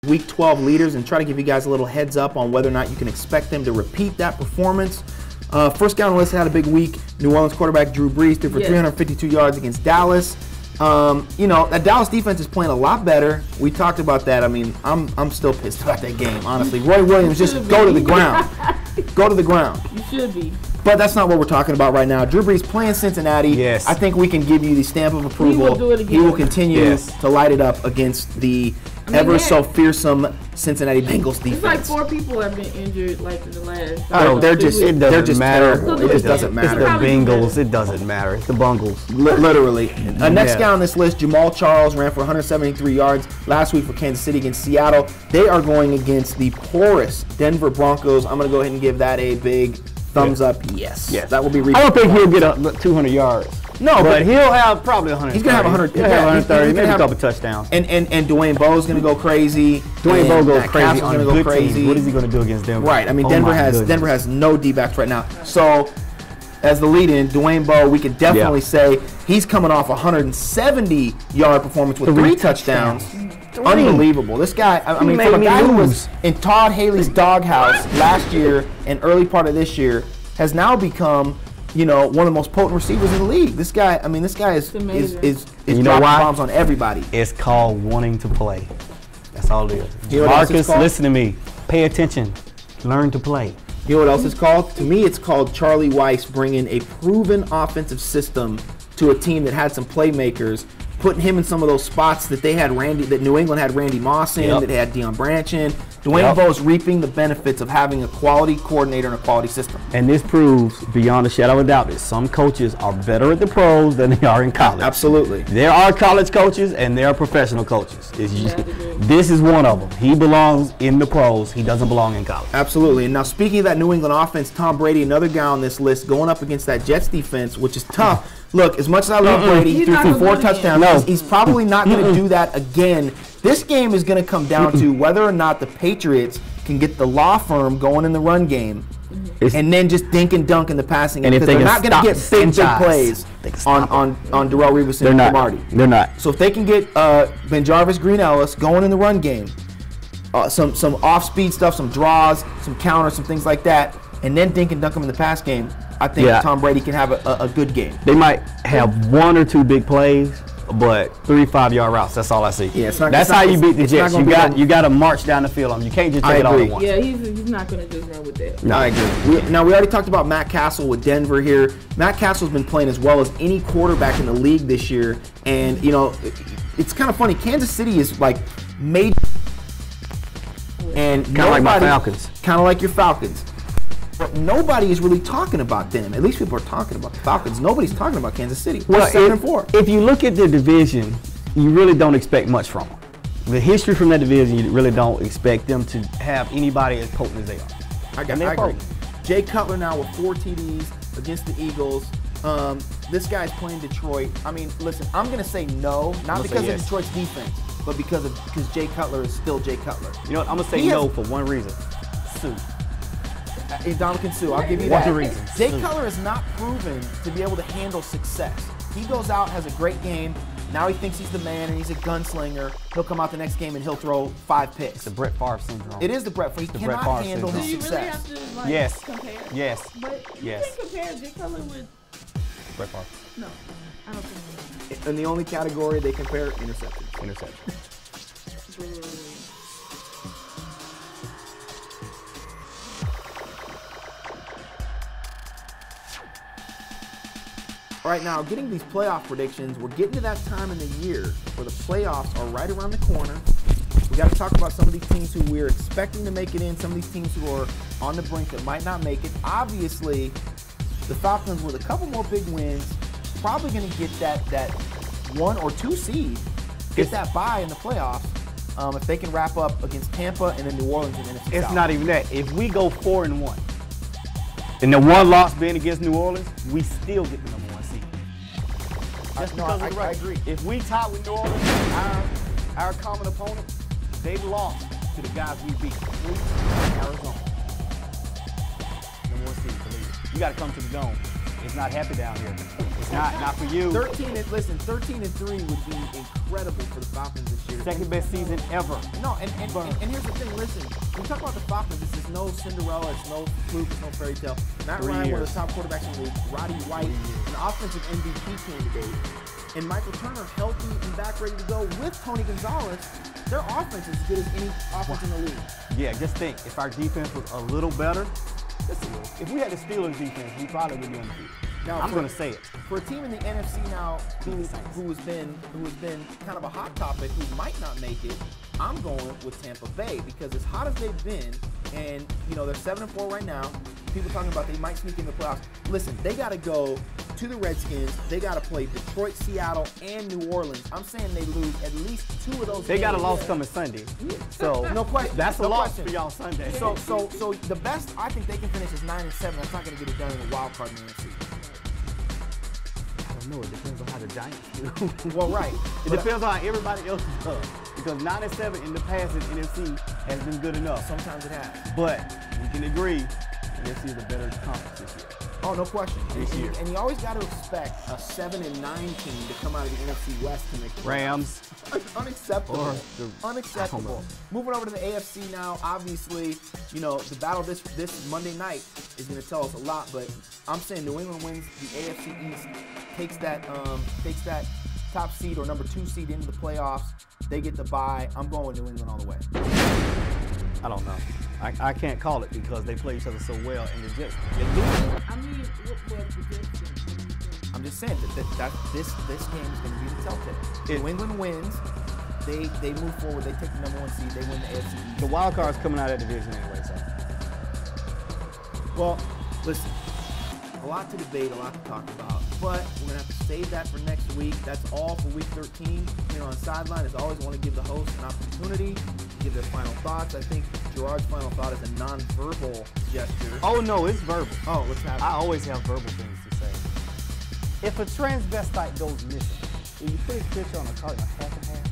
Week 12 leaders and try to give you guys a little heads up on whether or not you can expect them to repeat that performance. First guy on the list had a big week. New Orleans quarterback Drew Brees threw for 352 yards against Dallas. You know, that Dallas defense is playing a lot better. We talked about that. I mean, I'm still pissed about that game, honestly. Roy Williams, just go to the ground. Go to the ground. You should be. But that's not what we're talking about right now. Drew Brees playing Cincinnati. Yes. I think we can give you the stamp of approval. He will do it again. He will continue to light it up against the so fearsome Cincinnati Bengals defense. It's like 4 people have been injured like in the last. Oh, they're just matter. terrible. It just doesn't matter. It's the Bengals. It doesn't matter. It's the Bungles. Literally. Next guy on this list, Jamal Charles, ran for 173 yards last week for Kansas City against Seattle. They are going against the porous Denver Broncos. I'm going to go ahead and give that a big thumbs up. Yes. That will be. I don't think he'll get 200 yards. No, but he'll have probably 100. He's gonna have 100. He'll have 130, maybe a couple touchdowns. And Dwayne Bowe's gonna go crazy. Dwayne Bowe goes crazy on good teams. What is he gonna do against Denver? Right. I mean, Denver has no D-backs right now. So, as the lead-in, Dwayne Bowe, we could definitely say he's coming off a 170-yard performance with 3 touchdowns. Unbelievable. This guy, I mean, from a guy who was in Todd Haley's doghouse last year and early part of this year, has now become, you know, one of the most potent receivers in the league. This guy, I mean, this guy is dropping bombs on everybody. It's called wanting to play. That's all it is. You know Marcus, listen to me. Pay attention. Learn to play. You know what else it's called? To me, it's called Charlie Weiss bringing a proven offensive system to a team that had some playmakers, putting him in some of those spots that they had that New England had Randy Moss in, that they had Deion Branch in. Dwayne Bowe's reaping the benefits of having a quality coordinator and a quality system. And this proves, beyond a shadow of a doubt, that some coaches are better at the pros than they are in college. Absolutely. There are college coaches and there are professional coaches. This is one of them. He belongs in the pros. He doesn't belong in college. Absolutely. And now, speaking of that New England offense, Tom Brady, another guy on this list, going up against that Jets defense, which is tough. Look, as much as I love Brady, he threw for 4 touchdowns. He's probably not going to do that again. This game is going to come down to whether or not the Patriots can get the law firm going in the run game and then just dink and dunk in the passing game. Because they're not going to get big plays on Darrelle Revis and Cromartie. They're not. So if they can get Ben Jarvis, Green Ellis going in the run game, some off-speed stuff, some draws, some counters, some things like that, and then dink and dunk them in the pass game, I think Tom Brady can have a good game. They might have 1 or 2 big plays, but 3 5-yard routes. That's all I see. Yeah, that's how you beat the Jets. You got to march down the field on them. You can't just take it all at once. Yeah, he's not going to just run with that. No, I agree. We already talked about Matt Castle with Denver here. Matt Castle's been playing as well as any quarterback in the league this year, and you know, it's kind of funny. Kansas City is like made, and kind of like my Falcons. Kind of like your Falcons. But nobody is really talking about them. At least people are talking about the Falcons. Nobody's talking about Kansas City. Well, 7-4. If you look at the division, you really don't expect much from them. The history from that division, you really don't expect them to have anybody as potent as they are. I agree. Jay Cutler now with 4 TDs against the Eagles. This guy's playing Detroit. I mean, listen, I'm going to say no, not because of Detroit's defense, but because Jay Cutler is still Jay Cutler. You know what? I'm going to say no for one reason. Sue. Dominican Sue, I'll give you that. Jay Cutler is not proven to be able to handle success. He goes out, has a great game. Now he thinks he's the man and he's a gunslinger. He'll come out the next game and he'll throw 5 picks. It's the Brett Favre syndrome. It is the Brett Favre. He cannot handle his success. Do you really have to compare? Yes. But you can compare Jay Cutler with Brett Favre. No, I don't think so. In the only category they compare, interceptions. All right, now getting these playoff predictions, we're getting to that time in the year where the playoffs are right around the corner. We got to talk about some of these teams who we're expecting to make it in, some of these teams who are on the brink that might not make it. Obviously, the Falcons with a couple more big wins, probably going to get that 1 or 2 seed, get that bye in the playoffs if they can wrap up against Tampa and then New Orleans and NFC South. It's not even that. If we go 4-1, and the 1 loss being against New Orleans, we still get the number 1 seed. Just because of the record. I agree. If we tie with New Orleans, our common opponent, they've lost to the guys we beat. Arizona. Number 1 seed, believe it. You got to come to the Dome. It's not happy down here. It's not for you. 13-3 would be incredible for the Falcons this year. Second best season ever. No, and here's the thing. Listen, when we talk about the Falcons, this is no Cinderella, it's no fluke, it's no fairy tale. Matt Ryan, one of the top quarterbacks in the league. Roddy White, an offensive MVP candidate, and Michael Turner healthy and back ready to go with Tony Gonzalez. Their offense is as good as any offense in the league. Yeah, just think, if our defense was a little better, if we had the Steelers defense, we probably would be undefeated. Now, I'm going to say it. For a team in the NFC now who has been kind of a hot topic, who might not make it, I'm going with Tampa Bay because as hot as they've been, and you know they're 7-4 right now. People talking about they might sneak in the playoffs. Listen, they got to go to the Redskins. They got to play Detroit, Seattle, and New Orleans. I'm saying they lose at least 2 of those. They got a loss coming Sunday. So no question. That's a loss for y'all Sunday. So the best I think they can finish is 9-7. That's not going to get it done in the wild card in the NFC. I don't know. It depends on how the Giants do. Well, right. It depends on how everybody else does. Because 9-7 in the past in the NFC has been good enough. Sometimes it has. But we can agree the NFC is a better conference this year. Oh, no question. This year. And you always got to expect a 7-9 team to come out of the NFC West to make the Rams. Unacceptable. Unacceptable. Moving over to the AFC now, obviously, you know, the battle this Monday night is going to tell us a lot, but I'm saying New England wins the AFC East, takes that top seed or number 2 seed into the playoffs. They get the bye. I'm going with New England all the way. I don't know. I can't call it because they play each other so well, and they lose. I mean, what was the difference? I'm just saying that this game is going to be the telltale. New England wins. They move forward. They take the number 1 seed. They win the AFC East. The wild card's coming out of that division anyway, so. Well, listen, a lot to debate, a lot to talk about, but we're going to have to save that for next week. That's all for week 13 here on Sideline. As always, I want to give the host an opportunity to give their final thoughts. I think Gerard's final thought is a non-verbal gesture. Oh, no, it's verbal. Oh, what's happening? I always have verbal things to say. If a transvestite goes missing, will you put his picture on a card half and half?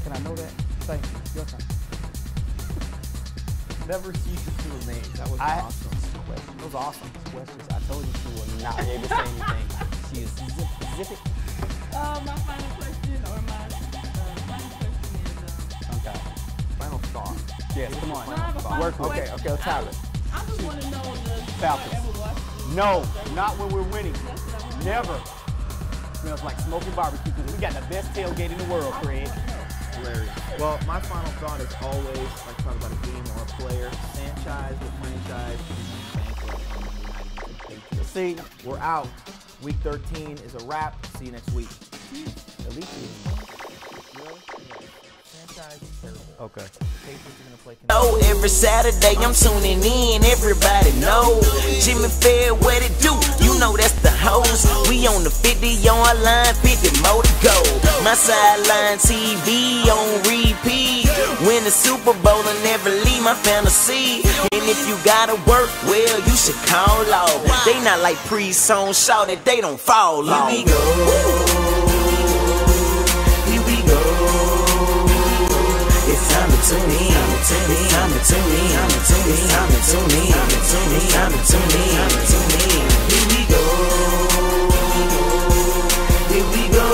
Can I know that? Thank you. Your turn. Never ceases to remain. That was awesome. That was awesome. Questions. I told you she will not be able to say anything. She is zippy. My final question, or my final question is, Okay. Final thought. Yes, come on. I have a final Work with it. question. Okay, let's have it. I just want to know, does Falcons. ever watch the No, not when we're winning. That's what I want. Never. Smells like smoking barbecue because we got the best tailgate in the world, Craig. Hilarious. Well, my final thought is always, like talk about a game or a player, franchise with franchise. See, We're out. Week 13 is a wrap. See you next week. At least franchise is terrible. okay. Patriots are gonna play. Oh, every Saturday I'm tuning in, everybody know Jimmy Fair, what it do? You know that's the host. We on the 50-yard line, 50 more to go. My Sideline TV on repeat. Win the Super Bowl and never leave my fantasy. And if you gotta work, well, you should call off. They not like pre-song shout that they don't fall off. Here we go. Here we go. It's time to tune in. It's time to tune in. It's time to tune in. It's time to tune in. Here we go. Here we go.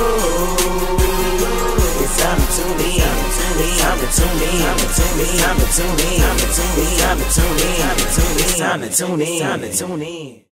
It's time to tune in. It's time to tune in. It's time to tune in. It's time to tune in. It's time to tune in. It's time to tune in.